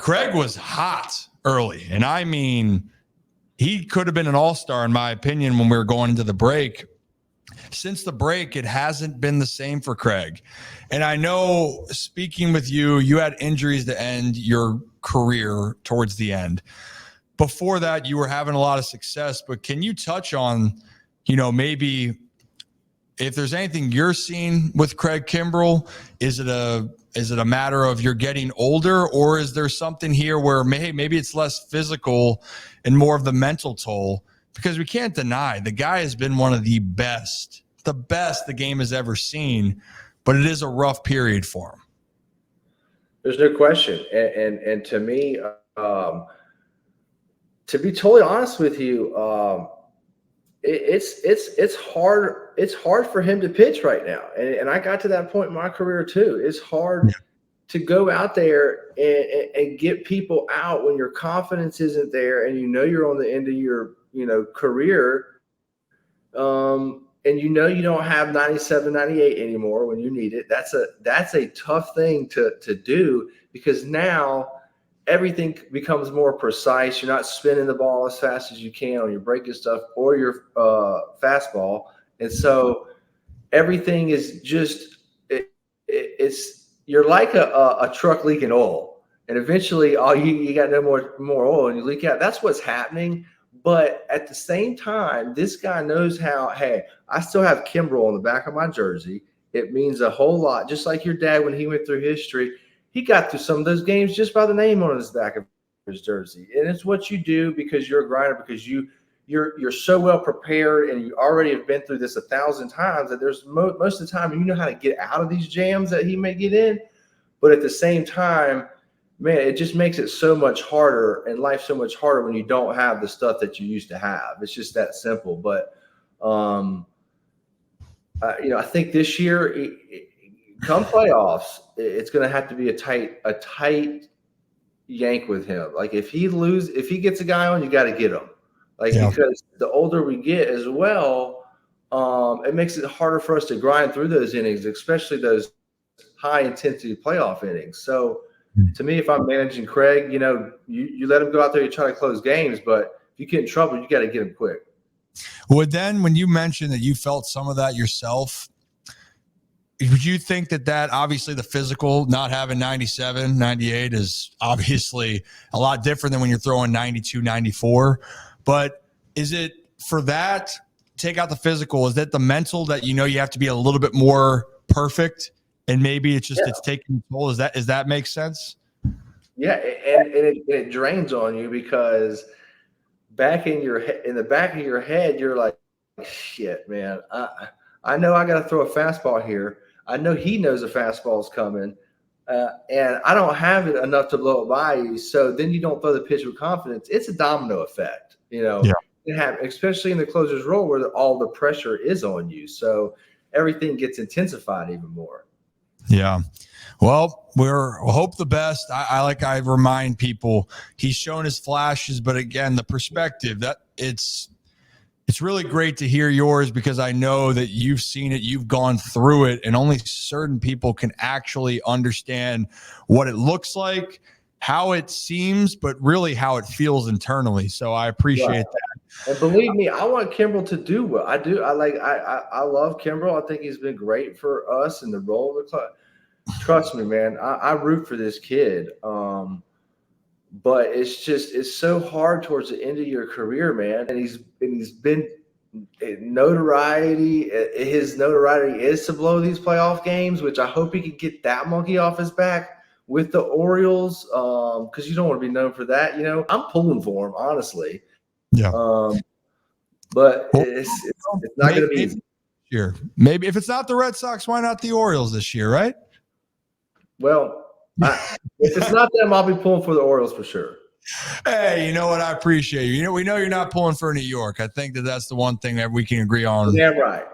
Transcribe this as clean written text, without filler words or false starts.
Craig was hot early. And I mean, he could have been an all-star in my opinion when we were going into the break. Since the break, it hasn't been the same for Craig. And I know, speaking with you, you had injuries to end your career towards the end. Before that, you were having a lot of success, but can you touch on, maybe if there's anything you're seeing with Craig Kimbrel? Is it a matter of you're getting older, or is there something here where maybe it's less physical and more of the mental toll? Because we can't deny the guy has been one of the best the game has ever seen, but it is a rough period for him. There's no question. And to me, to be totally honest with you, it's hard. It's hard for him to pitch right now. And I got to that point in my career too. It's hard to go out there and get people out when your confidence isn't there and you're on the end of your career. And you don't have 97, 98 anymore when you need it. That's a tough thing to do, because now everything becomes more precise. You're not spinning the ball as fast as you can on your breaking stuff or your fastball. And so everything is just you're like a truck leaking oil, and eventually you got no more oil and you leak out. That's what's happening. But at the same time, this guy knows how, hey, I still have Kimbrel on the back of my jersey. It means a whole lot. Just like your dad, when he went through history, he got through some of those games just by the name on his back of his jersey. And it's what you do because you're a grinder, because you're so well prepared and you already have been through this 1,000 times that there's most of the time you know how to get out of these jams that he may get in. But at the same time, man, it just makes it so much harder, and life so much harder when you don't have the stuff that you used to have. It's just that simple. But, I think this year, come playoffs, it's going to have to be a tight yank with him. Like if he gets a guy on, you got to get him. Because the older we get as well, it makes it harder for us to grind through those innings, especially those high intensity playoff innings. So, to me, if I'm managing Craig, you let him go out there, you try to close games, but if you get in trouble, you got to get him quick. Well, then when you mentioned that you felt some of that yourself, would you think that obviously the physical, not having 97, 98 is obviously a lot different than when you're throwing 92, 94, but is it for that, take out the physical, is that the mental that you have to be a little bit more perfect? And maybe it's just it's taking toll. Does that make sense? Yeah, and it drains on you, because in the back of your head, you're like, shit, man. I know I got to throw a fastball here. I know he knows a fastball's coming, and I don't have it enough to blow it by you. So then you don't throw the pitch with confidence. It's a domino effect, It happens, especially in the closer's role where all the pressure is on you. So everything gets intensified even more. Yeah. Well, we'll hope the best. I remind people he's shown his flashes, but again, the perspective that it's really great to hear yours, because I know that you've seen it, you've gone through it, and only certain people can actually understand what it looks like, how it seems, but really how it feels internally. So I appreciate that. And believe me, I want Kimbrel to do well. I do. I love Kimbrel. I think he's been great for us in the role of the club. Trust me, man. I root for this kid. But it's so hard towards the end of your career, man. And he's been notoriety. His notoriety is to blow these playoff games, which I hope he can get that monkey off his back with the Orioles. Because you don't want to be known for that. I'm pulling for him, honestly. Yeah. But it's not going to be easy. Sure. Maybe if it's not the Red Sox, why not the Orioles this year, right? Well, if it's not them, I'll be pulling for the Orioles for sure. Hey, you know what? I appreciate you. We know you're not pulling for New York. I think that's the one thing that we can agree on. Yeah, right.